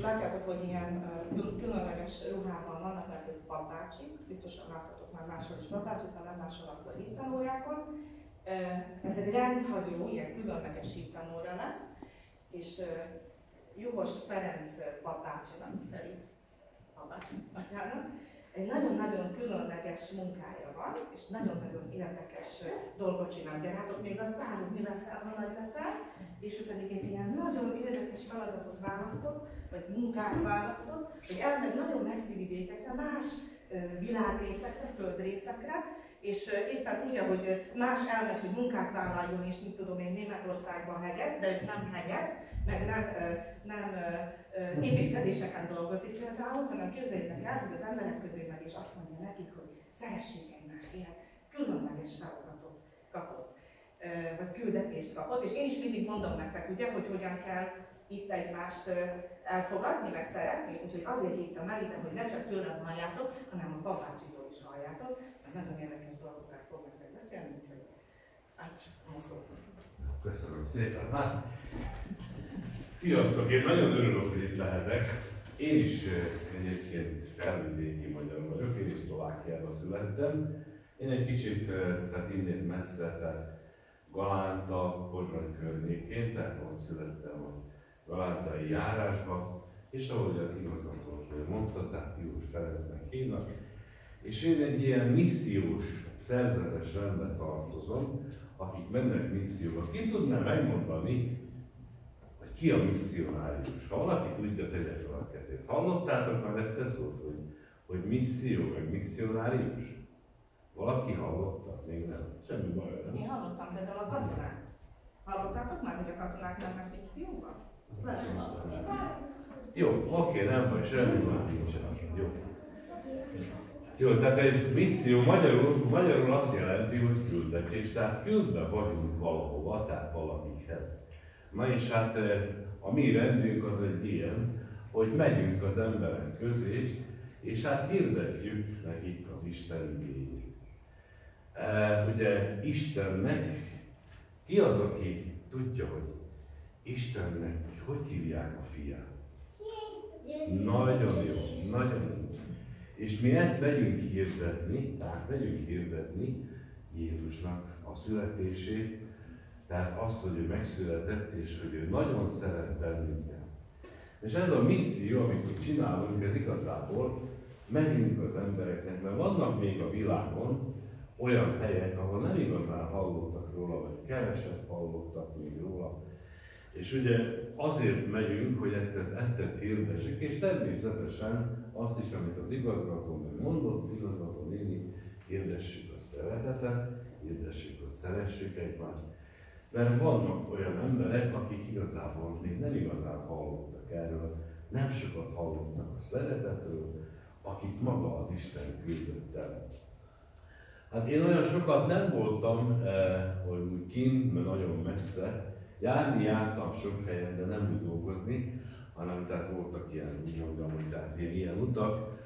látjátok, hogy ilyen különleges ruhában vannak, mert ők papbácsik, biztosan láttatok már máshol is papbácsit, ha nem máshol, akkor hittanórákon. Ez egy rendhagyó, ilyen különleges hittanóra lesz, és Juhos Ferenc papbácsinak, papbácsi atyának, egy nagyon-nagyon különleges munkája van, és nagyon-nagyon érdekes dolgot csinál. Gyerhátok, még azt várjuk, mi leszel, ha nagy leszel, és ő pedig egy ilyen nagyon érdekes feladatot választott, vagy munkát választott, hogy elmegy nagyon messzi vidékekre, más világrészekre, földrészekre, és éppen úgy, ahogy más elmegy, hogy munkát vállaljon, és mit tudom én, Németországban hegesz, de ő nem hegesz, meg nem építkezéseken dolgozik például, hanem képzeljétek el, hogy az emberek közé megy, és azt mondja nekik, hogy szeressék egymást, ilyen különleges feladatot kapott, vagy küldetést kapott, és én is mindig mondom nektek, ugye, hogy hogyan kell itt egymást elfogadni, meg szeretni, úgyhogy azért hívtam el ide, hogy ne csak tőlem halljátok, hanem a papácsitól is halljátok, mert nagyon érdekes dolgokat fognak megbeszélni, úgyhogy átcsatom a szót. Köszönöm szépen. Hát, sziasztok! Én nagyon örülök, hogy itt lehetek. Én is egyébként felvidéki magyar vagyok, én is Szlovákiában születtem. Én egy kicsit, tehát innét messze, tehát Galánta, Pozsony környékén, tehát ott születtem a galántai járásba, és ahogy az igazgató mondta, tehát Juhos Ferencnek hívnak, és én egy ilyen missziós, szerzetes rendbe tartozom, akik mennek misszióba. Ki tudná megmondani, hogy ki a misszionárius? Ha valaki tudja, tegye fel a kezét. Hallottátok már ezt a szót, hogy misszió, meg misszionárius? Valaki hallotta? Még nem? Semmi baj, nem? Én hallottam például a katonák. Hallottátok már, hogy a katonák mennek misszióba? Azt lehet hallani. Jó, oké, nem baj, semmi baj nincsen. Jó. Jó, tehát egy misszió magyarul azt jelenti, hogy küldetés, tehát küldve vagyunk valahova, tehát valakikhez. Na és hát a mi rendünk az egy ilyen, hogy megyünk az emberek közé, és hát hirdetjük nekik az Isten igényét. Ugye Istennek, ki az, aki tudja, hogy Istennek hogy hívják a fiát? Nagyon jó, nagyon jó. És mi ezt megyünk hirdetni, tehát megyünk hirdetni Jézusnak a születését, tehát azt, hogy ő megszületett, és hogy ő nagyon szeret bennünket. És ez a misszió, amit mi csinálunk, ez igazából megyünk az embereknek, mert vannak még a világon olyan helyek, ahol nem igazán hallottak róla, vagy keveset hallottak még róla. És ugye azért megyünk, hogy ezt hirdessük, és természetesen azt is, amit az igazgató meg mondott, igazgató néni, hirdessük a szeretetet, hirdessük, hogy szeressük egymást. Mert vannak olyan emberek, akik igazából még nem igazán hallottak erről, nem sokat hallottak a szeretetről, akik maga az Isten küldött el. Hát én olyan sokat nem voltam, hogy kint, mert nagyon messze. Jártam sok helyen, de nem úgy dolgozni, hanem tehát voltak ilyen, úgy mondjam, hogy tehát ilyen utak,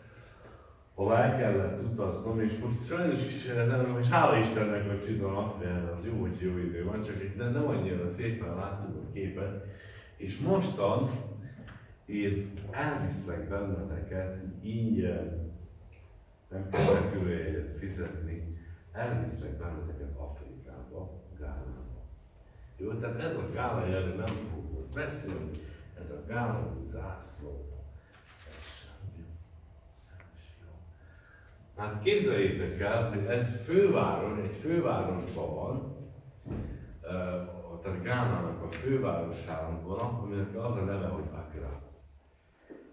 hova el kellett utaznom, és most sajnos is, nem, és hála Istennek, hogy csütörtök napján, az jó, hogy jó idő van, csak itt nem annyira szépen látszunk a képet. És mostan én elviszlek benneteket ingyen, nem kell repülőjegyet fizetni, elviszlek benneteket Afrikába, Gánába. Jó, tehát ez a gála, erről nem fogok most beszélni, ez a gálai zászló. Hát képzeljétek el, hogy ez főváros, egy fővárosban van, tehát Gánának a fővárosában van, aminek az a neve, hogy Accra.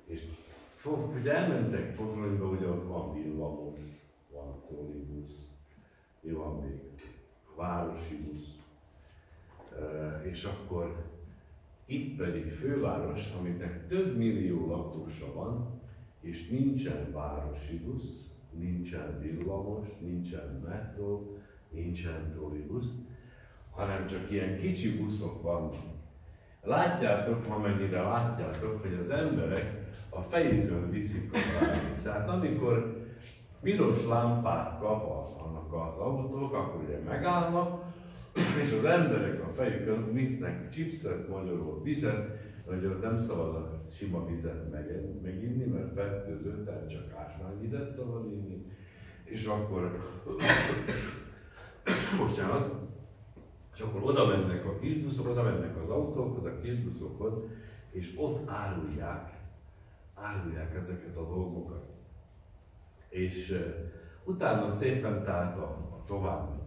És ugye elmentek Pozsonyba, ugye ott van villamos, van trollibusz, mi van még, városi busz. És akkor itt pedig főváros, aminek több millió lakósa van, és nincsen városi busz, nincsen villamos, nincsen metró, nincsen trollibusz, hanem csak ilyen kicsi buszok vannak. Látjátok, amennyire látjátok, hogy az emberek a fejükön viszik a várost. Tehát amikor piros lámpát kapnak az autók, akkor ugye megállnak, és az emberek a fejükön visznek chipset, magyarul vizet, hogy ott nem szabad a sima vizet meginni, mert fertőző, tehát csak ásványvizet szabad inni, és akkor, bocsánat, és akkor oda mennek a kisbuszok, oda mennek az autókhoz, a kisbuszokhoz, és ott árulják ezeket a dolgokat. És utána szépen tehát a további.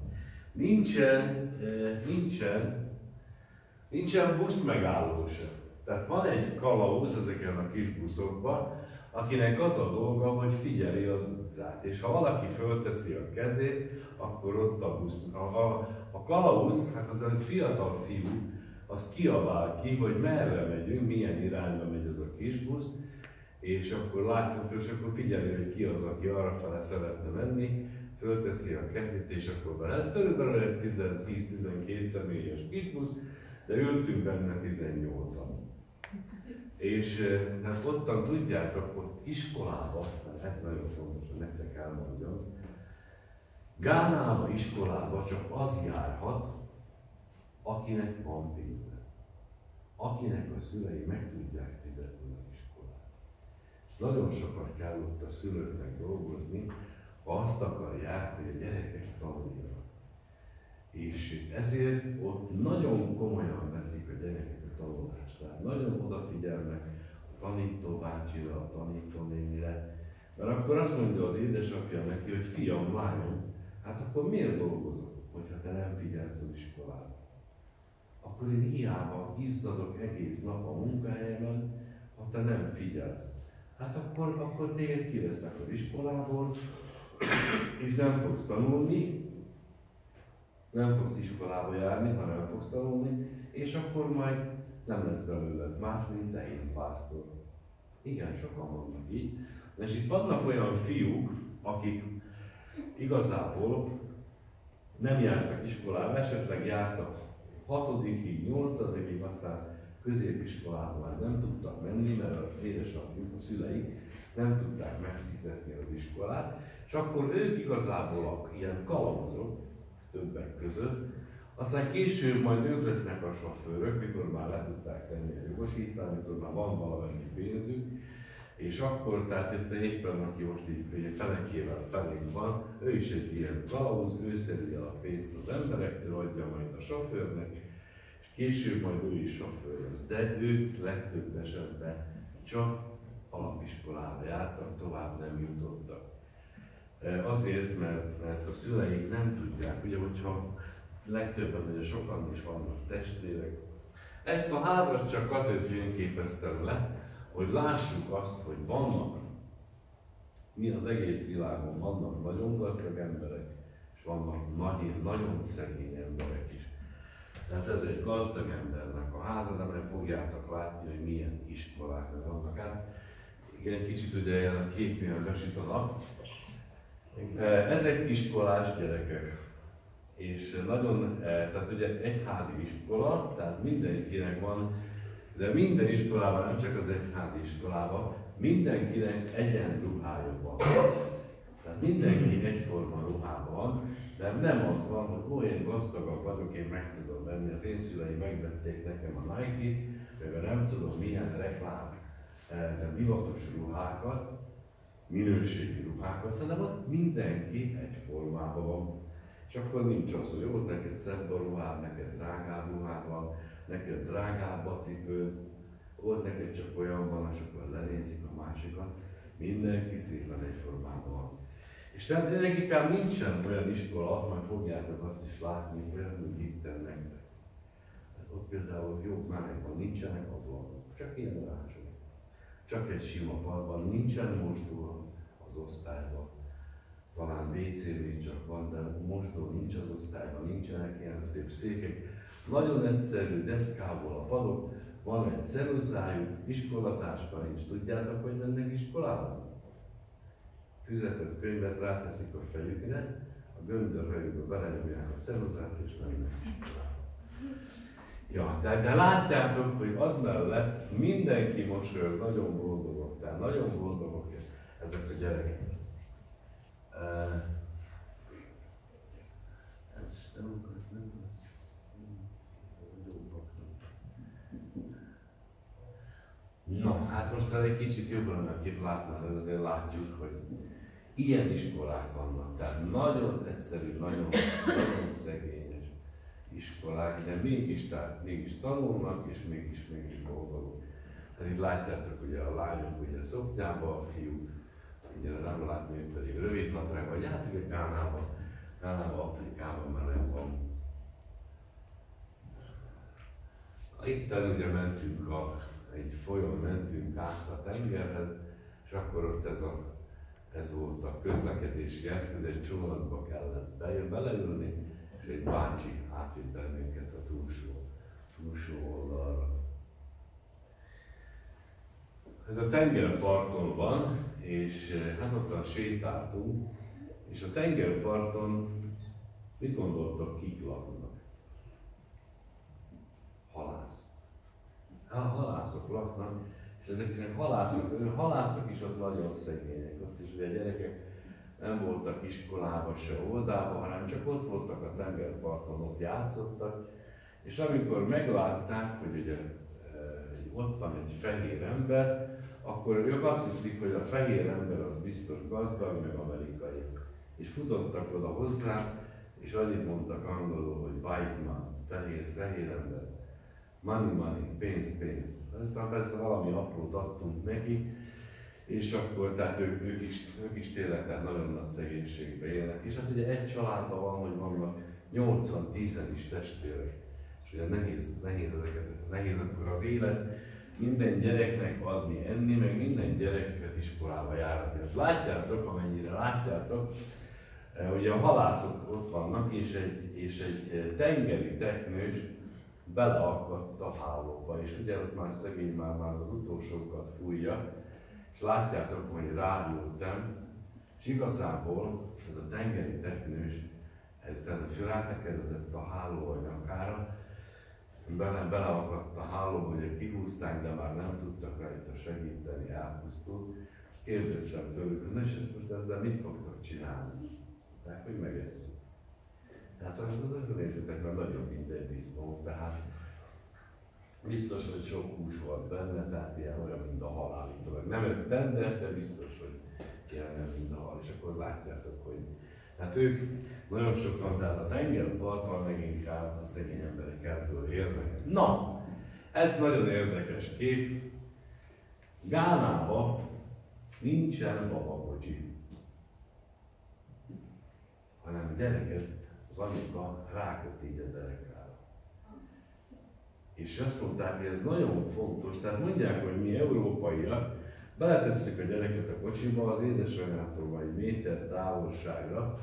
Nincsen buszmegálló sem. Tehát van egy kalauz ezeken a kis buszokban, akinek az a dolga, hogy figyeli az utcát. És ha valaki fölteszi a kezét, akkor ott a busz. A kalauz, hát az egy fiatal fiú, az kiabál ki, hogy merre megyünk, milyen irányba megy ez a kis busz, és akkor látjuk, és akkor figyeli, hogy ki az, aki arrafele szeretne menni, fölteszi a kezét, és akkor be. Ez körülbelül egy 10-12 személyes kisbusz, de ültünk benne 18-an. És hát ottan tudjátok, hogy iskolában, ez nagyon fontos, hogy nektek elmondjam, Gánába iskolába csak az járhat, akinek van pénze. Akinek a szülei meg tudják fizetni az iskolát. És nagyon sokat kell ott a szülőknek dolgozni, ha azt akarják, hogy a gyerekek tanuljanak. És ezért ott nagyon komolyan veszik a gyerekek a tanulást. Tehát nagyon odafigyelnek a tanítóbácsira, a tanítónénire. Mert akkor azt mondja az édesapja neki, hogy fiam, lányom, hát akkor miért dolgozol, hogyha te nem figyelsz az iskolába? Akkor én hiába izzadok egész nap a munkahelyemen, ha te nem figyelsz. Hát akkor téged kivesznek az iskolából, és nem fogsz tanulni, nem fogsz iskolába járni, ha nem fogsz tanulni, és akkor majd nem lesz belőled más, mint te én pásztor. Igen, sokan vannak így. És itt vannak olyan fiúk, akik igazából nem jártak iskolába, esetleg jártak 6-ig, 8-ig, aztán középiskolában már nem tudtak menni, mert az édesapjuk, a szüleik nem tudták megfizetni az iskolát, és akkor ők igazából ilyen kalauzok többek között, aztán később majd ők lesznek a sofőrök, mikor már le tudták tenni a jogosítványt, mikor már van valamennyi pénzük, és akkor, tehát itt éppen, aki most így felekével felénk van, ő is egy ilyen kalauz, ő szedi el a pénzt az emberektől, adja majd a sofőrnek, és később majd ő is sofőr lesz. De ők legtöbb esetben csak alapiskolába jártak, tovább nem jutottak. Azért, mert a szüleik nem tudják, ugye, hogyha legtöbben, ugye sokan is vannak testvérek. Ezt a házast csak azért fényképeztem le, hogy lássuk azt, hogy vannak, mi az egész világon vannak nagyon gazdag emberek, és vannak nagyon szegény emberek is. Tehát ez egy gazdag embernek a háza, de majd fogjátok látni, hogy milyen iskolák vannak. Hát igen, kicsit ugye ilyen képén besüt a nap. Ezek iskolás gyerekek. És nagyon, tehát ugye egyházi iskola, tehát mindenkinek van, de minden iskolában, nem csak az egyházi iskolában, mindenkinek egyenruhája van. Tehát mindenki egyforma ruhában van, de nem az van, hogy én gazdagabb vagyok, én meg tudom venni, az én szüleim megvették nekem a Nike-t, meg nem tudom milyen reklám, de divatos ruhákat, minőségi ruhákat, hanem ott mindenki egyformában van. És akkor nincs az, hogy ott neked szebb a ruhád, neked drágább ruhád van, neked drágább a cipőd, ott neked csak olyan van, és akkor lenézik a másikat. Mindenki szépen egyformában van. És tehát tulajdonképpen nincsen olyan iskola, majd fogjátok azt is látni, olyan, mint itten nektek. Ott például jobbmányokban nincsenek ablakok, csak ilyen rácsok. Csak egy sima padban, nincsen mosdó az osztályban. Talán WC-nél csak van, de mosdó nincs az osztályban, nincsenek ilyen szép székek. Nagyon egyszerű deszkából a padok, van egy ceruzájuk, iskolatáska nincs. Tudjátok, hogy mennek iskolába? Füzetett könyvet ráteszik a fejükre, a göndörhelyükbe belenyomják a ceruzát és mennek iskolába. Ja, de látjátok, hogy az mellett mindenki mosolyog, nagyon boldogok, tehát nagyon boldogok ezek a gyerekek. Ez nem lesz jobbak. No, hát most egy kicsit jobban a kép látnál, de azért látjuk, hogy ilyen iskolák vannak. Tehát nagyon egyszerű, nagyon szegényes iskolák, de mégis tanulnak, és mégis boldogok. Tehát itt látjátok, ugye a lányok ugye szoknyába, a fiúk ugye nem látni, pedig rövid nadrág, vagy hát ugye Gánában, Afrikában már nem van. Itten ugye mentünk egy folyón mentünk át a tengerhez, és akkor ott ez volt a közlekedési eszköz, egy csónakba kellett beleülni, és egy bácsi átvitt bennünket a túlsó oldalra. Ez a tengerparton van, és hát ottan sétáltunk, és a tengerparton mit gondoltok, kik laknak? Halászok. Halászok laknak, és ezeknek halászok is ott nagyon szegények. Ott is ugye a gyerekek nem voltak iskolába se oldába, hanem csak ott voltak a tengerparton, ott játszottak, és amikor meglátták, hogy ugye ott van egy fehér ember, akkor ők azt hiszik, hogy a fehér ember az biztos gazdag, meg amerikai. És futottak oda hozzá, és annyit mondtak angolul, hogy white man, fehér ember. Money, pénz. Aztán persze valami aprót adtunk neki, és akkor tehát ők is tényleg tehát nagyon nagy szegénységben élnek. És hát ugye egy családban van, hogy vannak 80-10 is testvérek. És ugye nehéz akkor az élet minden gyereknek adni, enni, meg minden gyereket iskolába járatni. Látjátok, amennyire látjátok, ugye a halászok ott vannak, és egy tengeri teknős beleakadt a hálóba, és ugye ott már szegény már az utolsókat fújja, és látjátok, hogy ráültem, és igazából ez a tengeri teknős, tehát fölrátekedett a háló a nyakára, beleakadt a hálóba, hogy kihúzták, de már nem tudtak rajta segíteni, elpusztult. És kérdeztem tőlük, hogy és most ezzel mit fogtok csinálni? Tehát, hogy megesszük. Tehát nézzétek, mert nagyon mindegy disznó, tehát biztos, hogy sok hús volt benne, tehát ilyen olyan, mint a halál. Nem ettem, de biztos, hogy ilyen, mint a hal. És akkor látjátok, hogy tehát ők nagyon sokan, tehát a tengerparton leginkább a szegény emberek ebből élnek. Na, ez nagyon érdekes kép. Gánában nincsen babakocsi, hanem a gyereket az anyuka ráköt így a derekára. És azt mondták, hogy ez nagyon fontos, tehát mondják, hogy mi európaiak beletesszük a gyereket a kocsiba az édesanyától vagy méter távolságra,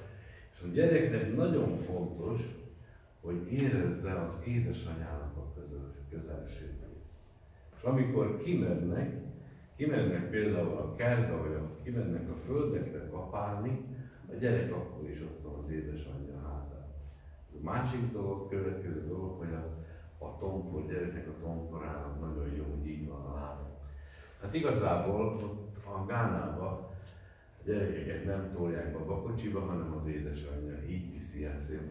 és a gyereknek nagyon fontos, hogy érezze az édesanyának a közelségét. És amikor kimennek például a kertbe, vagy kimennek a földekre kapálni, a gyerek akkor is ott van az édesanyja hátán. Ez a másik dolog, következő dolog, hogy a tompor, gyereknek a tomporának nagyon jó, hogy így van a lába. Hát igazából ott a Gánában a gyerekeket nem tolják babakocsiba, hanem az édesanyja így viszi el szép.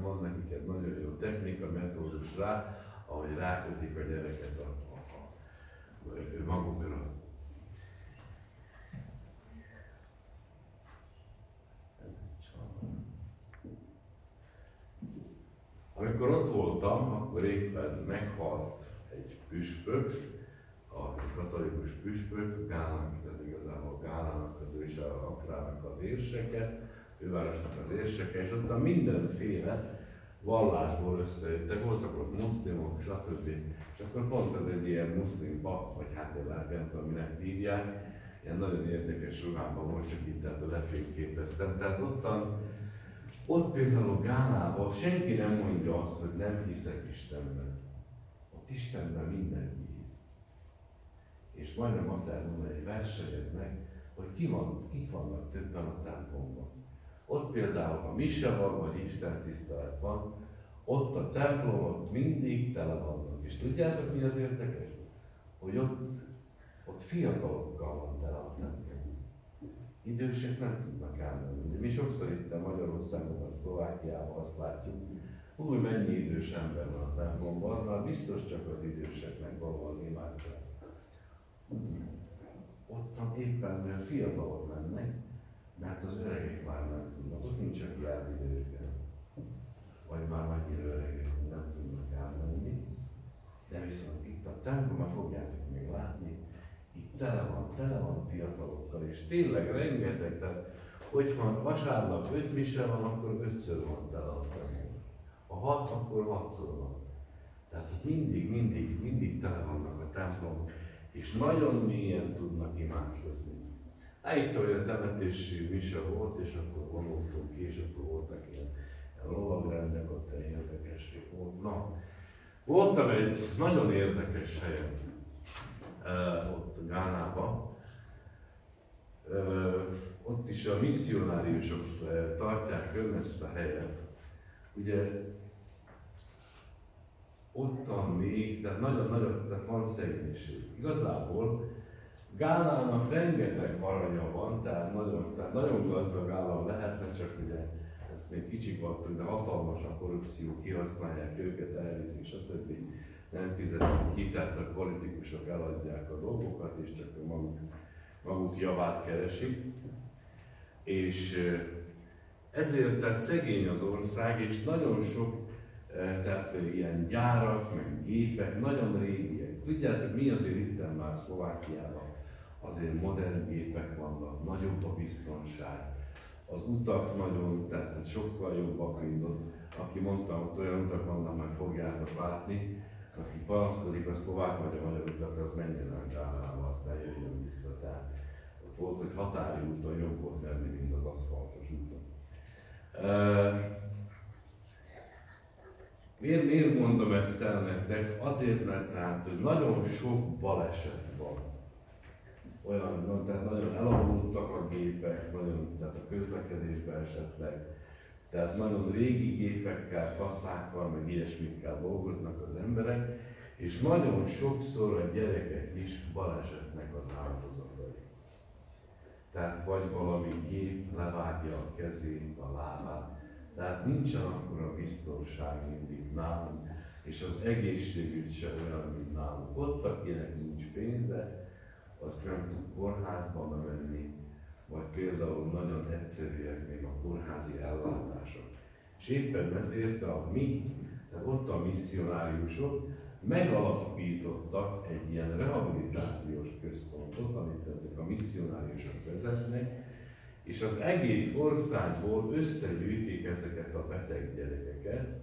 Van nekik egy nagyon jó technika, metódus rá, ahogy rákötik a gyereket magukra. Amikor ott voltam, akkor éppen meghalt egy püspök, a katolikus püspök, Gánának, tehát igazából Gánának, az ő is a Akrának az érseke, fővárosnak az érseke, és ott mindenféle vallásból összejöttek, voltak ott muszlimok, stb. És akkor pont ez egy ilyen muszlim pap, vagy hát én nem tudom, minek hívják, ilyen nagyon érdekes ruhában volt, csak itt tehát lefényképeztem. Tehát ott például Gánában senki nem mondja azt, hogy nem hiszek Istenben. Ott Istenben mindenki hisz. És majdnem azt lehet mondani, hogy versenyeznek, hogy kik vannak többen a templomban. Ott például a mise van, vagy Isten tisztelet van, ott a templom ott mindig tele vannak. És tudjátok, mi az érdekes? Hogy ott fiatalokkal van tele a templom. Idősek nem tudnak elmenni. Mi sokszor itt a Magyarországon, vagy Szlovákiában azt látjuk, hogy mennyi idős ember van a templomban, az már biztos csak az időseknek való az imádság. éppen olyan fiatalok mennek, mert az öregek már nem tudnak, ott nincsen jelvidőkkel. Vagy már annyira öregek, hogy nem tudnak elmenni. De viszont itt a templomban fogjátok még látni, itt tele van fiatalokkal, és tényleg rengeteg, tehát hogyha vasárnap 5 mise van, akkor 5-ször van tele a templom. Ha 6, akkor 6-szor van. Tehát mindig tele vannak a templom, és nagyon mélyen tudnak imádkozni. Itt olyan temetési mise volt, és akkor vonultunk ki, és akkor voltak ilyen lovagrendek, ott egy érdekesség volt. Na, voltam egy nagyon érdekes helyen, ott Gánában. Ott is a misszionáriusok tartják fönn ezt a helyet. Ugye ottan még, tehát nagyon, tehát van szegénység. Igazából Gánának rengeteg aranya van, tehát nagyon gazdag állam lehetne, csak ugye ezt még kicsik vagytok, de hatalmas a korrupció, kihasználják őket, elviszik, stb. Nem fizetnek ki, tehát a politikusok eladják a dolgokat, és csak maguk javát keresik. És ezért tehát szegény az ország, és nagyon sok tehát ilyen gyárak, meg gépek, nagyon régiek. Tudjátok, mi azért itten már Szlovákiában azért modern gépek vannak, nagyobb a biztonság. Az utak nagyon, tehát sokkal jobbak, mint ott. Aki mondta, hogy olyan utak vannak, majd fogjátok látni. Aki panaszkodik a szlovák vagy a magyar utakra, az menjen el Gánába, aztán jöjjön vissza. Tehát ott volt, hogy határi úton jobb volt menni, mint az aszfaltos úton. Miért mondom ezt el nektek? Azért, mert tehát, hogy nagyon sok baleset van. Olyan, tehát nagyon elavultak a gépek, tehát a közlekedésben esetleg. Tehát nagyon régi gépekkel, kasszákkal, meg ilyesmikkel dolgoznak az emberek, és nagyon sokszor a gyerekek is balesetnek az áldozatai. Tehát vagy valami gép levágja a kezét, a lábát, tehát nincsen akkora biztonság mindig nálunk, és az egészségügy sem olyan, mint nálunk. Ott, akinek nincs pénze, azt nem tud kórházba menni, vagy például nagyon egyszerűek még a kórházi ellátások. És éppen ezért tehát ott a misszionáriusok megalapítottak egy ilyen rehabilitációs központot, amit ezek a misszionáriusok vezetnek, és az egész országból összegyűjtik ezeket a beteg gyerekeket,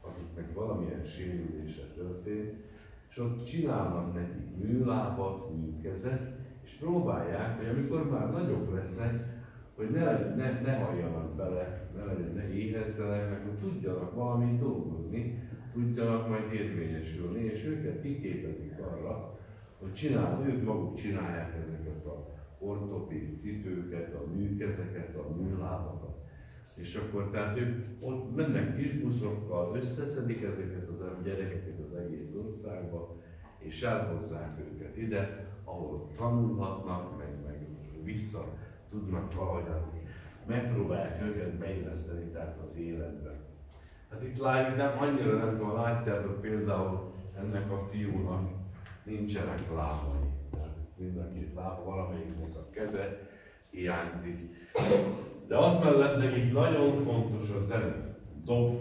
akiknek valamilyen sérülése történt, és ott csinálnak nekik műlábat, műkezet, és próbálják, hogy amikor már nagyobb lesznek, hogy ne halljanak bele, ne éhezzenek, meg hogy tudjanak valamit dolgozni, tudjanak majd érvényesülni, és őket kiképezik arra, hogy ők maguk csinálják ezeket a ortopéd cipőket, a műkezeket, a műlábakat. És akkor tehát ők ott mennek kis buszokkal, összeszedik ezeket az gyerekeket az egész országba, és elhozzák őket ide, ahol tanulhatnak, meg vissza tudnak valahogyan, megpróbálják őket beilleszteni tehát az életbe. Hát itt látjuk, annyira nem tudom, látjátok például ennek a fiúnak nincsenek lábai. Mind a két lába, valamelyiknek a keze hiányzik. De azt mellett nekik nagyon fontos a zene, dob.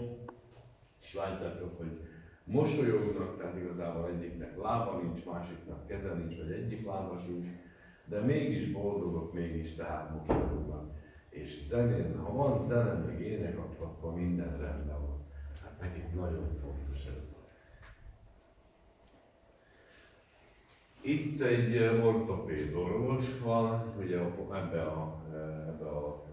És látjátok, hogy mosolyognak, tehát igazából egyiknek lába nincs, másiknak keze nincs, vagy egyik lába sincs, de mégis boldogok, mégis tehát mosolyognak. És zenén, ha van zene, meg ének, akkor minden rendben van. Hát nekik nagyon fontos ez. Itt egy ortopéd orvos van, ugye ebbe a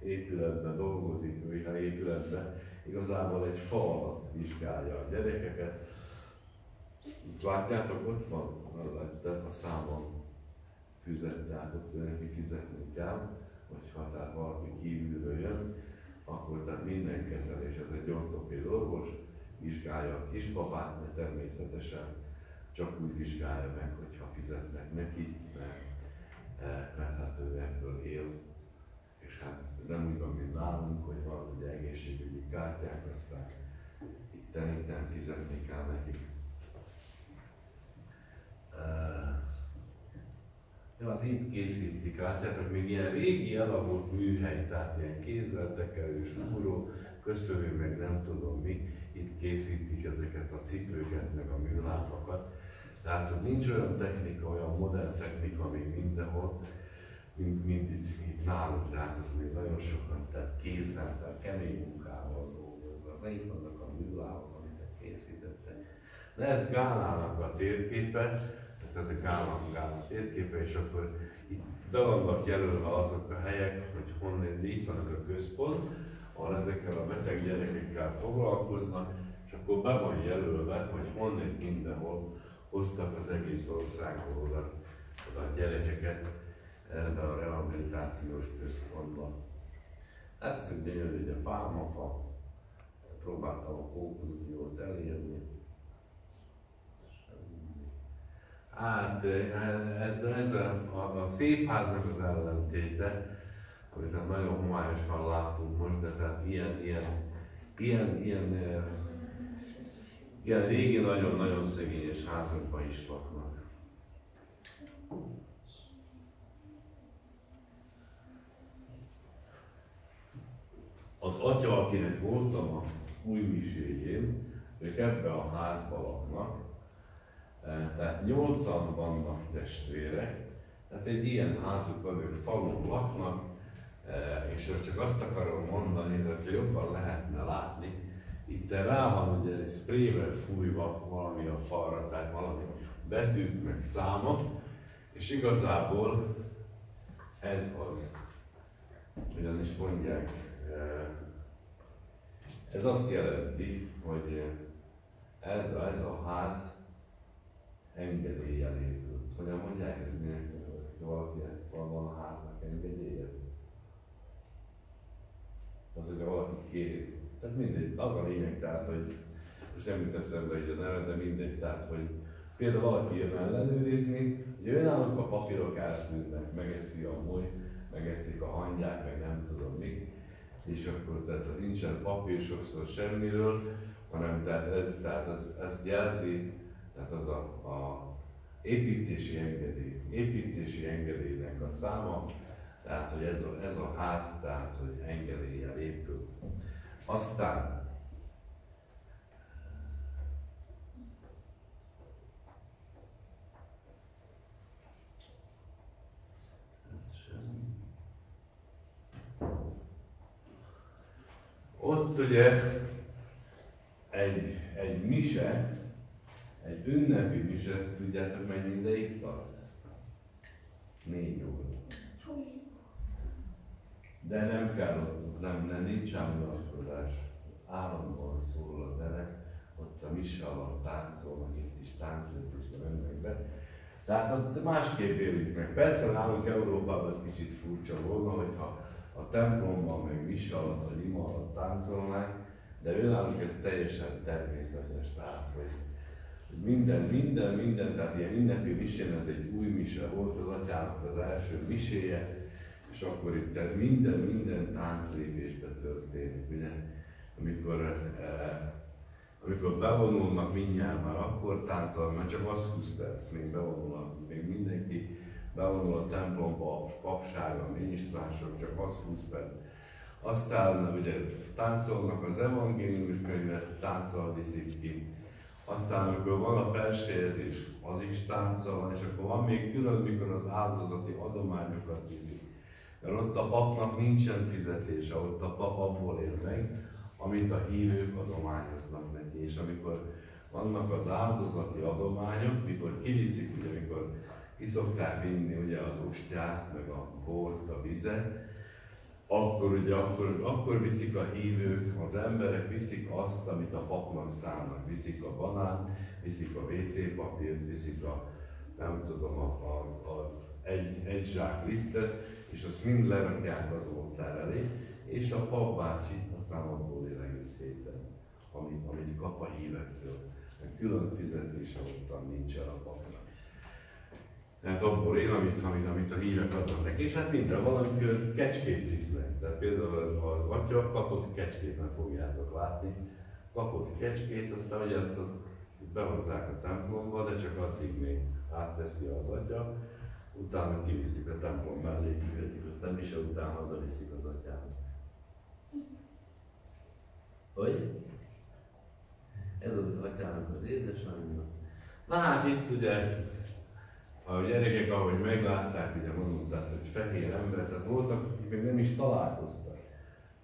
épületben dolgozik, vagy ha épületben igazából egy fa alatt vizsgálja a gyerekeket. Itt látjátok, ott van a számon füzet, tehát ott neki fizetni kell, hogyha tehát valaki kívülről jön, akkor tehát minden kezelés, ez egy ortopéd orvos, vizsgálja a kisbabát, mert természetesen csak úgy vizsgálja meg, hogyha fizetnek neki, mert hát ő ebből él. És hát nem úgy van, mint nálunk, hogy van ugye egészségügyi kártyák, aztán itten fizetni kell nekik. Jó, hát itt készítik, látjátok, még ilyen régi elavult műhely, tehát ilyen kézzel tekerő, súró, köszönő, meg nem tudom mi, itt készítik ezeket a cipőket, meg a műlámpakat. Tehát hogy nincs olyan technika, olyan modern technika még mindenhol, mint itt nálunk, tehát még nagyon sokan, tehát kézzel, tehát kemény munkával dolgoznak, itt vannak a műlámpok, amiket készítettek. De ez Gánának a térképe, tehát a Gána térképe, és akkor itt be vannak jelölve azok a helyek, hogy honnan, itt van ez a központ, ahol ezekkel a beteg gyerekekkel foglalkoznak, és akkor be van jelölve, hogy honnan mindenhol hoztak az egész országból oda a gyerekeket ebben a rehabilitációs központban. Hát ez egy gyönyörű, hogy a pálmafa, próbáltam a konklúziót elérni. Hát ez a szép háznak az ellentéte, amit nagyon homályosan látunk most, de tehát ilyen régi, nagyon-nagyon szegényes házakban is laknak. Az atya, akinek voltam a új miséjén, ők ebben a házban laknak, tehát 8-an vannak testvérek, tehát egy ilyen házuk van, ők falun laknak, és csak azt akarom mondani, hogy jobban lehetne látni, itt rá van ugye sprayvel fújva valami a falra, tehát valami betűk meg számok, és igazából ez az, hogyan is mondják, ez azt jelenti, hogy ez a ház engedéllyel épült. Hogyan mondják ez minek, hogy valakinek van a háznak engedélye? Az, hogy valaki kéri. Tehát mindegy, az a lényeg, tehát, hogy most nem jut eszembe így a neve, de mindegy, tehát, hogy például valaki jön ellenőrizni, hogy önállók a papírok eltűnnek, megeszi a moly, megeszik a hangyák, meg nem tudom mi, és akkor tehát az nincsen papír sokszor semmiről, hanem tehát ez jelzi, tehát az a építési engedélynek a száma, tehát hogy ez a ház, tehát hogy engedéllyel épül. Aztán ott ugye egy mise, egy ünnepi mise, tudjátok mennyi ideig tart? 4 óra. De nem kell ott, nem nincs ámuláskodás. Állandóan szól a zene, ott a mise alatt táncolnak, itt is táncolásban mennek be. Tehát ott másképp élik meg. Persze nálunk Európában ez kicsit furcsa volna, hogyha a templomban meg mise alatt vagy ima alatt táncolnák, de őnálunk ez teljesen természetes. Tehát, hogy minden, tehát ilyen ünnepi misén, ez egy új mise volt az atyának az első miséje, és akkor itt minden tánclépésbe történik, ugye? Amikor bevonulnak mindjárt már akkor táncol, mert csak az 20 perc, még bevonulnak, még mindenki bevonul a templomba, a papság, a minisztránsok, csak az 20 perc. Aztán ugye táncolnak az evangéliumi könyvet, tánccal viszik ki. Aztán amikor van a persejezés, az is tánccal van, és akkor van még külön, mikor az áldozati adományokat viszik. Mert ott a papnak nincsen fizetése, ott a pap abból él meg, amit a hívők adományoznak neki. És amikor vannak az áldozati adományok, mikor kiviszik, ugye amikor ki szokták vinni ugye az ostját, meg a bort, a vizet, akkor ugye akkor viszik a hívők, az emberek viszik azt, amit a papnak szánnak. Viszik a banánt, viszik a WC papírt, viszik a nem tudom, egy zsák lisztet, és azt mind lerakják az oltár elé, és a papbácsi aztán abból él egész héten, amit kap a hívektől. Külön fizetése ottan nincsen a papnak. Tehát abból él, amit a hívek adnak neki, és hát minden valamikor kecskét visznek. Tehát például az atya kapott kecskét, nem fogjátok látni, kapott kecskét, aztán ugye azt ott behozzák a templomba, de csak addig még átveszi az atya, Utána kiviszik a templom mellé, kivetik, aztán mise után hazaviszik az atyát. Hogy? Ez az atyának az édesanyja. Na hát itt ugye a gyerekek, ahogy meglátták, ugye mondták, hogy fehér ember, tehát voltak, akik még nem is találkoztak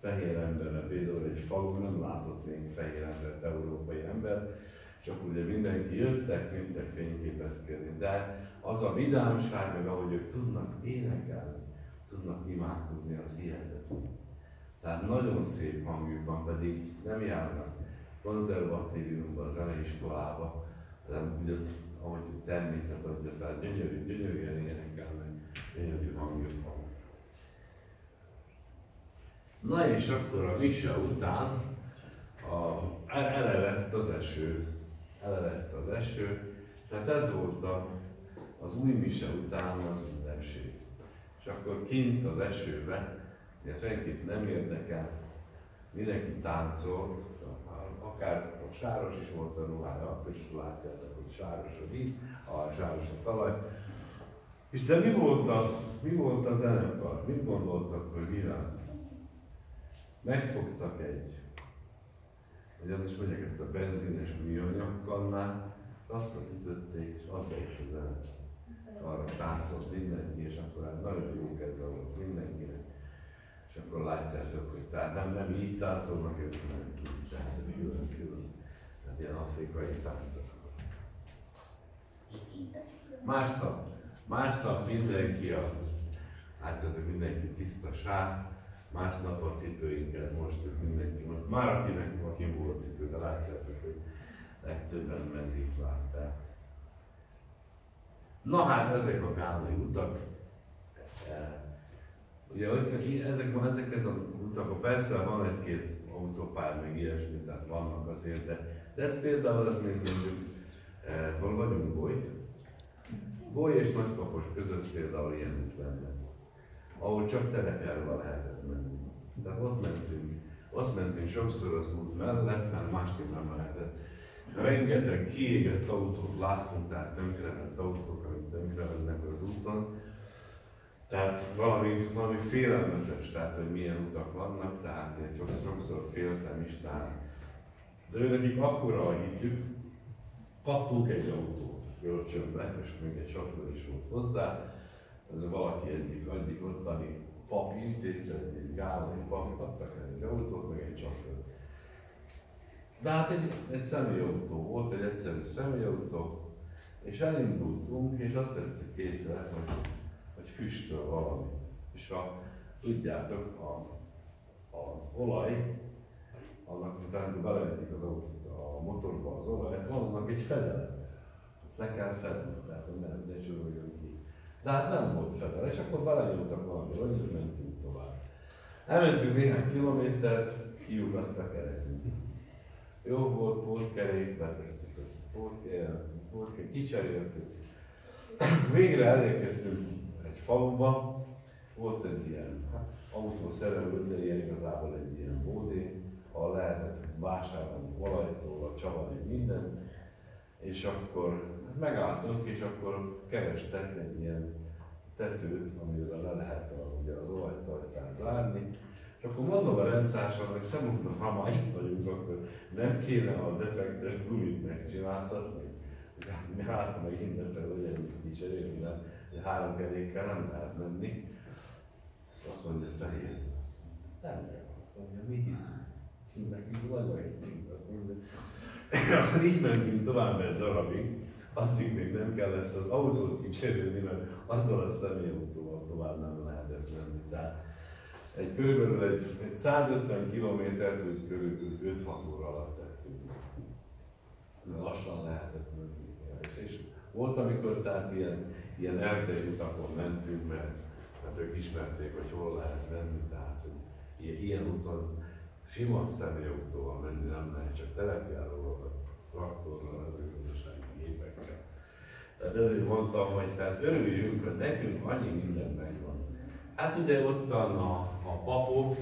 fehér emberre, például egy falu nem látott még fehér embert, európai embert, csak ugye mindenki jöttek fényképezkedni, de az a vidámság, meg ahogy ők tudnak énekelni, tudnak imádkozni, az hihetetlen. Tehát nagyon szép hangjuk van, pedig nem járnak konzervatíviumba, a zeneiskolába, hanem ugye, ahogy természet adja, tehát gyönyörűen énekelnek, gyönyörű hangjuk van. Na és akkor a mise után elevett az eső, tehát ez volt az új mise után az ünnepség. És akkor kint az esőbe, ugye senkit nem érdekel, mindenki táncolt, akár a sáros is volt a ruhája, akkor is látjátok, hogy sáros a víz, sáros a talaj. És de mi volt a zenekar? Mit gondoltak, hogy mivel? Megfogtak hogyan is mondják, ezt a benzines műanyagkannát, azt ütötték, és az lett a zene. Arra táncolt mindenki, és akkor hát nagyon jó kedve volt mindenkinek. És akkor látjátok, hogy nem így táncolnak ők, hanem így, tehát külön. Tehát ilyen afrikai táncok. Másnap mindenki látjátok, mindenki tiszta sár, másnap a cipőinket mostuk mindenki. Már aki volt cipő, de látjátok, hogy legtöbben mezit látták. Na hát ezek a gálai utak, ugye ezek az utak, persze van egy-két autópálya, meg ilyesmi, tehát vannak azért, de ez például, ez még mondjuk, hol vagyunk, Boly és Nagykapos között például ilyen út lenne, ahol csak terepjárva lehetett menni. Tehát ott mentünk sokszor az út mellett, mert másképp nem lehetett. Rengeteg kiégett autót láttunk, tehát tönkrement autók, amik tönkremennek az úton. Tehát valami félelmetes, tehát hogy milyen utak vannak, tehát én sokszor féltem is, tehát. De őnekik akkora a hitük, kaptunk egy autót kölcsönbe, és még egy sofőr is volt hozzá. Ez valaki egyik ottani pap intézte, egy gálai pap, adtak el egy autót, meg egy sofőr. De hát egy személyautó volt, egy egyszerű személyautó, és elindultunk, és azt tettük észre, hogy füstöl valami. És tudjátok, az olaj, annak utána belevetik az autót, a motorba az olajat, van annak egy fedele. Ezt le kell fedni, tehát ne csörögjön ki. De hát nem volt fedele, és akkor belenyúltak valami, hogy mentünk tovább. Elmentünk néhány kilométert, kiugadt a kerekünk. Jó volt, pótkerék, betettük a pótkerék, kicseréltük. Végre elérkeztünk egy faluba, volt egy ilyen autószerelő, de ilyen igazából egy ilyen bódé, ahol lehetett vásárolni olajtól, a csavarni minden. És akkor megálltunk, és akkor kerestek egy ilyen tetőt, amivel le lehet ugye az olajtartát zárni. És akkor mondom a rendtársamnak, hogy mondom, ha már itt vagyunk, akkor nem kéne a defektes gumit megcsináltatni. Mi hát meg mindenféle ugyanúgy kicserélni, de 3 kerékkel nem lehet menni. Azt mondja, fehér. Nem kell, azt mondja, mi hiszünk. Nekünk nagyon hittünk, azt mondja. Így mentünk tovább egy darabig, addig még nem kellett az autót kicserélni, mert azzal a személyautóval tovább nem lehetett menni. Tehát körülbelül egy 150 kilométert, úgy körülbelül 5-6 óra alatt tettünk. Lassan lehetett menni. És volt, amikor tehát ilyen erdei utakon mentünk, mert ők ismerték, hogy hol lehet menni, tehát hogy ilyen úton sima személyautóval menni nem lehet, csak terepjáróval, traktorral, az gazdasági gépekkel. Tehát ezért mondtam, hogy tehát örüljünk, hogy nekünk annyi minden megvan. Hát ugye ottan a papok,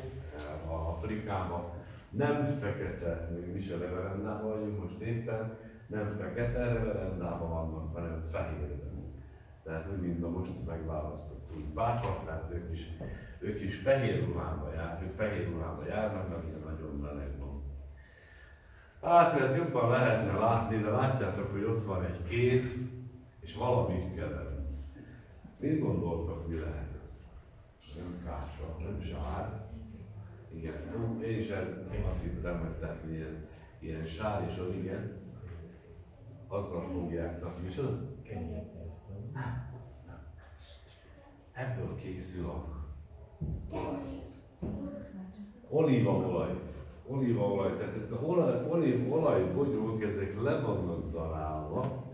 Afrikában nem fekete, mi se reverendában vagyunk most éppen, nem fekete reverendában vannak, hanem fehérben. Tehát nem mind a most megválasztott úgy pápa, tehát ők is fehér ruhába járnak, mert nagyon meleg van. Hát ez jobban lehetne látni, de látjátok, hogy ott van egy kéz, és valamit kever. Mit gondoltok, mi lehet ez? Nem kása, nem sár. Igen, én is azt hittem, hogy tehát ilyen sár, és az igen, azzal fogják tartani. És az? Nem. Ebből készül a olívaolaj, tehát ezek az olajbogyók, ezek le vannak darálva,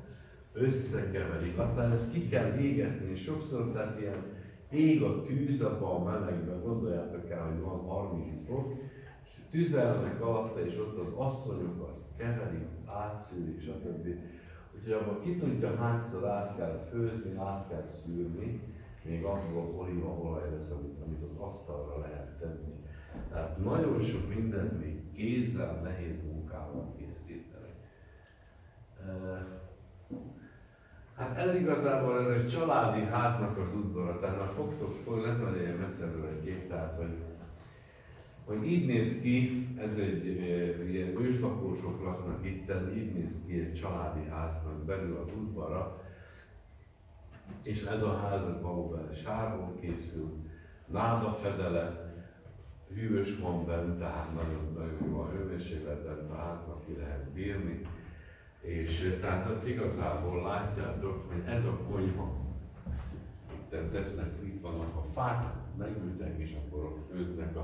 összekeverik, aztán ezt ki kell égetni, és sokszor tehát ilyen ég a tűz abban a melegben, gondoljátok el, hogy van 30 fok, és tüzelnek alatta, és ott az asszonyok azt keverik, átszűrik, stb. Úgyhogy abban ki tudja, hányszor át kell főzni, át kell szűrni, még abból olívaolaj lesz, amit az asztalra lehet tenni. Tehát nagyon sok mindent még kézzel, nehéz munkával készítenek. Hát ez igazából ez egy családi háznak az udvara, tehát már fogtok, lesz majd egy messzebbről egy kép, tehát hogy így néz ki, ez egy ilyen őslakósok laknak itten, így néz ki egy családi háznak belül az udvara, és ez a ház, ez valóban sárból készül, nádafedele, hűvös van bent, tehát nagyon jó a hőmérsékletben, a háznak ki lehet bírni. És tehát ott igazából látjátok, hogy ez a konyha. Itt vannak a fák, ezt megültek, és akkor ott főznek.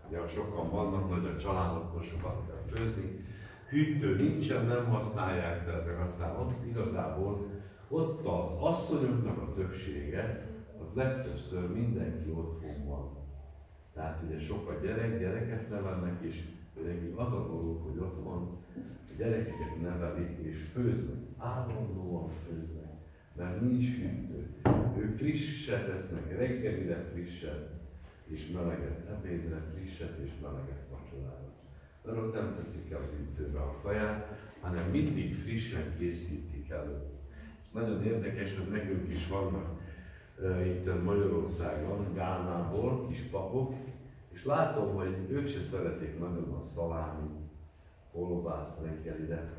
Ugye sokan vannak, nagy a család, akkor sokat kell főzni. Hűtő nincsen, nem használják, tehát meg aztán ott igazából ott az asszonyoknak a többsége, az legtöbbször mindenki otthon van. Tehát ugye sok a gyereket nevelnek, és az a dolog, hogy ott van, a gyerekeket nevelik és főznek, állandóan főznek, mert nincs hűtő. Ők frisset esznek, reggelire frisset és meleget, ebédre frisset és meleget vacsorára. Mert ott nem teszik el a hűtőbe a kaját, hanem mindig frissen készítik elő. Nagyon érdekes, hogy nekünk is vannak itt Magyarországon, Gánából kis papok, és látom, hogy ők se szeretik nagyon a szalámi, kolbászt reggelire.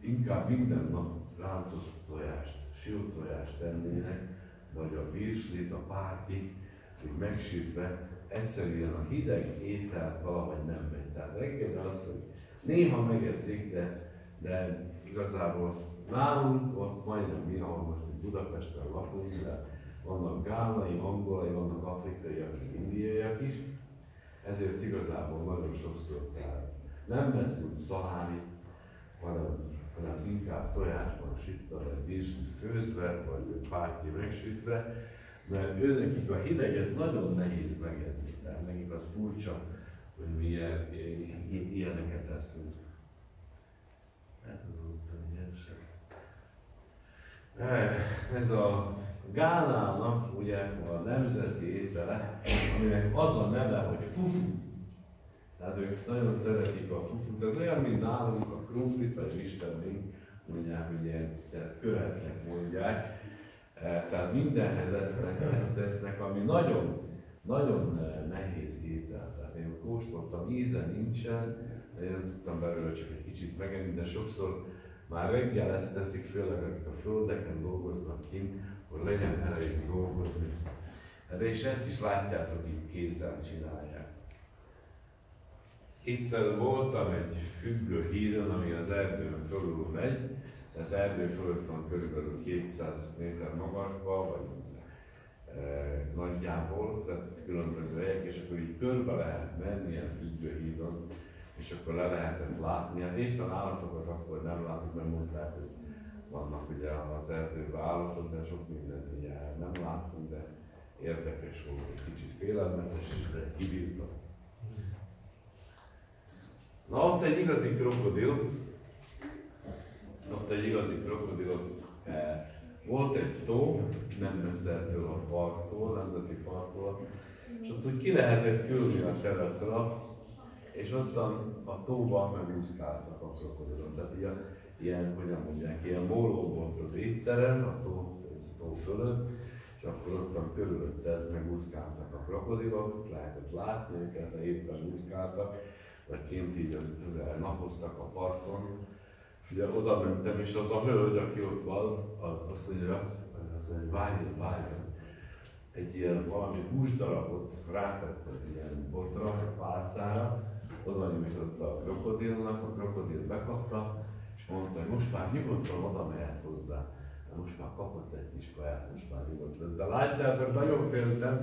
Inkább minden nap rántott tojást, sült tojást tennének, vagy a virslit, a párkit, hogy megsütve, egyszerűen a hideg étel valahogy nem megy. Tehát reggel az, hogy néha megeszik, de igazából nálunk, ott majdnem mi, ahol most Budapesten lakunk, de vannak gánai, angolai, vannak afrikaiak, indiaiak is, ezért igazából nagyon sokszor tehát nem veszünk szalámit, hanem inkább tojásban sütve, vagy virslit főzve, vagy párti megsütve, mert őnekik a hideget nagyon nehéz megenni, tehát nekik az furcsa, hogy mi ilyeneket eszünk. Hát az ott ilyen ez a Gánának ugye a nemzeti étele, aminek az a neve, hogy fufu. Tehát ők nagyon szeretik a fufut. Ez olyan, mint nálunk a krumplit vagy rizsterling, mondják, hogy ilyen köretnek mondják. Tehát mindenhez ezt tesznek, ami nagyon, nagyon nehéz étel. Tehát én kóstoltam, íze nincsen, én nem tudtam belőle csak egy kicsit megenni, de sokszor már reggel ezt teszik, főleg akik a földeken dolgoznak kint, hogy legyen elég dolgozni. De és ezt is látjátok, így kézzel csinálják. Itt voltam egy függő hídon, ami az erdőn fölül megy, tehát erdő fölött van körülbelül 200 méter magasba, vagy nagyjából, tehát különböző helyek, és akkor így körbe lehet menni ilyen függő hídon, és akkor le lehetett látni. Hát éppen állatokat akkor nem látok, mert mondták, hogy vannak ugye az erdőben állatok, de sok mindent ugye nem láttunk, de érdekes volt, egy kicsit félelmetes is, de kibírtam. Na ott egy igazi krokodil, volt egy tó, nem messze ettől a parktól, nemzeti parktól, és ott úgy ki lehetett ülni a teraszra, és ott a tóban megúszkáltak a krokodilok. Tehát ilyen, hogyan mondják, ilyen móló volt az étterem, a tó tó fölött, és akkor ottan körülötted megúszkáltak a krokodilok, lehetett látni őket, de éppen úszkáltak, vagy kint így napoztak a parton. És ugye oda mentem, és az a hölgy, aki ott van, az azt mondja, hogy várjon. Egy ilyen valami húsdarabot rátett egy ilyen botra, egy pálcára, oda nyújtott a krokodilnak, a krokodil bekapta, és mondta, hogy most már nyugodtan oda mehet hozzá. Most már kapott egy kis kaját, most már nyugodt lesz. De látjátok, nagyon féltem,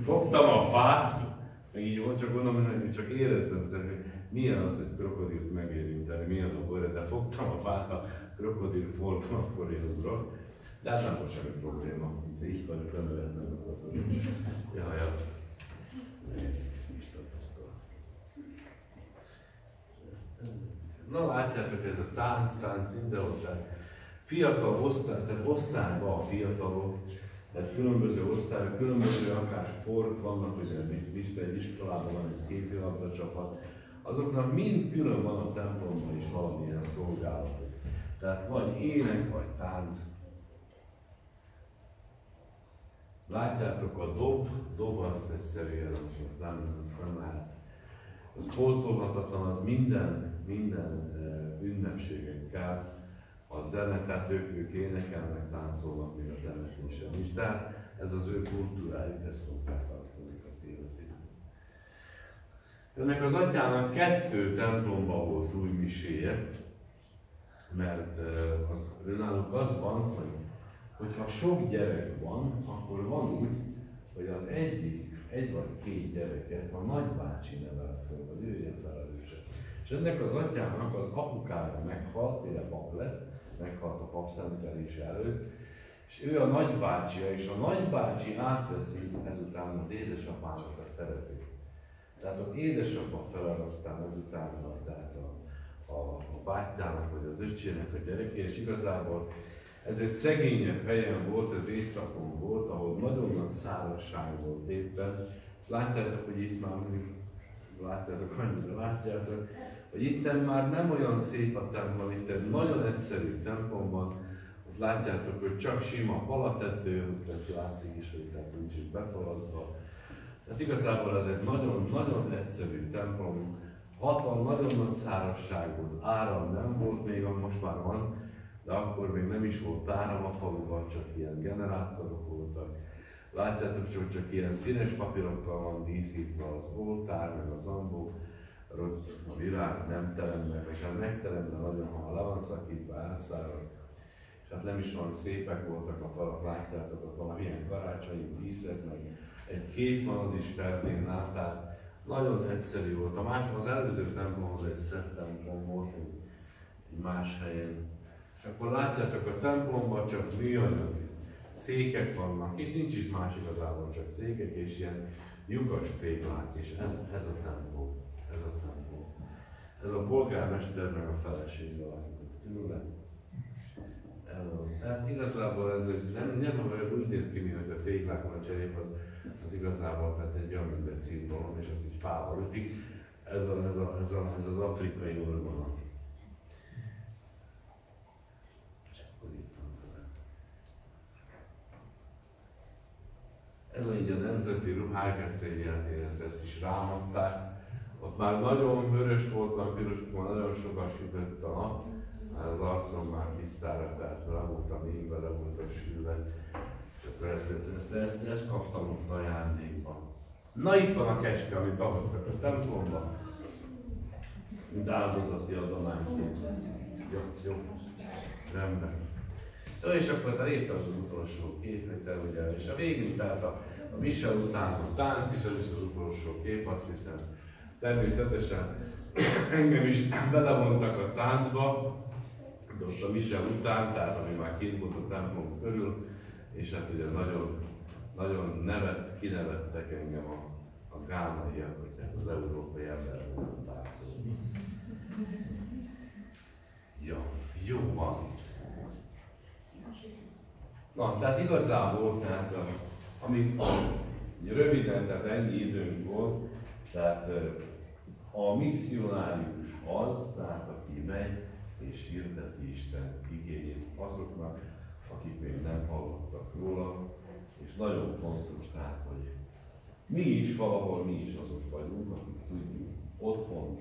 fogtam a fát, meg így volt, csak gondolom, hogy csak érezzem, hogy milyen az, hogy krokodilt megérinteni, milyen a bőre, de fogtam a fát, a krokodil fordul, akkor én ugrok. De hát nem volt semmi probléma, így vagyok, nem lehetne a krokodil. Jaj. Na látjátok, ez a tánc mindenhol, fiatal osztály, tehát osztályban a fiatalok, tehát különböző osztályok, különböző akár sport vannak, ugye biztos egy iskolában van egy kézilabda csapat, azoknak mind külön van a templomban is valamilyen szolgálatok. Tehát vagy ének, vagy tánc. Látjátok, a dob azt egyszerűen, azt nem lehet. Az pótolhatatlan, az minden ünnepségekkel, a zene, tehát ők énekelnek, táncolnak még a temetésen is, de hát ez az ő kultúrájuk, ez hozzátartozik az életéhez. Ennek az atyának 2 templomban volt új miséje, mert önálluk az van, hogy ha sok gyerek van, akkor van úgy, hogy az egy vagy 2 gyereket a nagybácsi nevel föl, vagy ő ilyen felelőse. És ennek az atyának az apukája meghalt, például pap lett, meghalt a papszentelés előtt, és ő a nagybácsia, és a nagybácsi átveszi ezután az édesapának a szerepét. Tehát az édesapa felel aztán ezután a bátyjának, vagy az öccsének a gyereké, és igazából ez egy szegényebb helyen volt, ez északon volt, ahol nagyon nagy szárazság volt éppen, és látjátok, hogy itt már látjátok, hogy itten már nem olyan szép a templom, itt egy nagyon egyszerű templomban, ott látjátok, hogy csak sima palatető, tehát látszik is, hogy tehát nincs is befalazva. Tehát igazából ez egy nagyon egyszerű templom, nagyon nagy szárazság volt, áram nem volt még, most már van, de akkor még nem is volt áram a faluban, csak ilyen generátorok voltak. Látjátok, hogy csak ilyen színes papírokkal van díszítve az oltár, meg az ambó, hogy a virág nem teremne, és hát megteremne nagyon, ha le van szakítva, elszárad. És hát nem is olyan szépek voltak a falak, látjátok, ott valamilyen karácsonyi díszek, meg egy kép van az is Ferdénnál, tehát nagyon egyszerű volt. A másik, az előző templom az egy szebb templom volt, egy más helyen. És akkor látjátok, a templomban csak műanyag székek vannak, és nincs is más igazából, csak székek és ilyen lyukas téglák, és ez a templom. Ez a polgármester meg a feleség lakik tőle. Tehát igazából ez nem úgy néz ki, mint hogy a téglák van a cserép, az igazából tehát egy olyan, mint egy cimbolom, és azt így fával ütik. Ez az afrikai orgona. És akkor itt van vele. Ez így a nemzeti ruhák, ezt is rámadták. Ott már nagyon vörös voltam, pirosokban nagyon sokat sütött a nap, az arcom már tisztára, tehát le voltam égve, le voltam sülve. És akkor ezt kaptam ott ajándékban. Na itt van a kecske, amit behoztak a templomba. Mint áldozati adományként. Jó. Rendben. És akkor itt az utolsó kép, ugye, és a végén, tehát a mise után a tánc is, az is az utolsó kép, azt hiszem. Természetesen engem is belevontak a táncba, de ott a mise után, tehát ami már kint volt a templom körül, és hát ugye nagyon kinevettek engem a gánaiak, hogy hát az európai ember nem táncol. Jó van. Na, tehát igazából, amit röviden, tehát ennyi időnk volt, tehát a misszionárius az, tehát aki megy és hirdeti Isten igéjét azoknak, akik még nem hallottak róla, és nagyon fontos tehát, hogy mi is valahol, mi is azok vagyunk, akik tudjuk otthon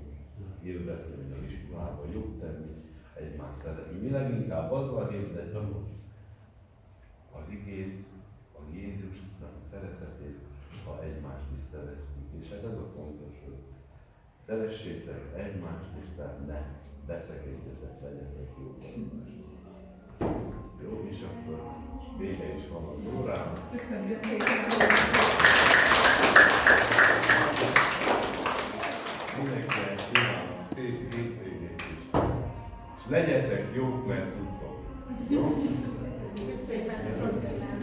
hirdetni, hogy az iskolában jobb tenni, egymást szeretni. Mi leginkább azzal hirdetjük az igét, a Jézusnak a szeretetét, ha egymást is szeretjük. És hát ez a fontos, hogy szeressétek egymást, és tehát ne veszekedjetek, legyetek jók egymásnak. Jó, és akkor vége is van az órának. Köszönjük szépen! Mindenkinek kívánok szép hétvégét is. És legyetek jók, mert tudtok. Jó? Köszönjük szépen!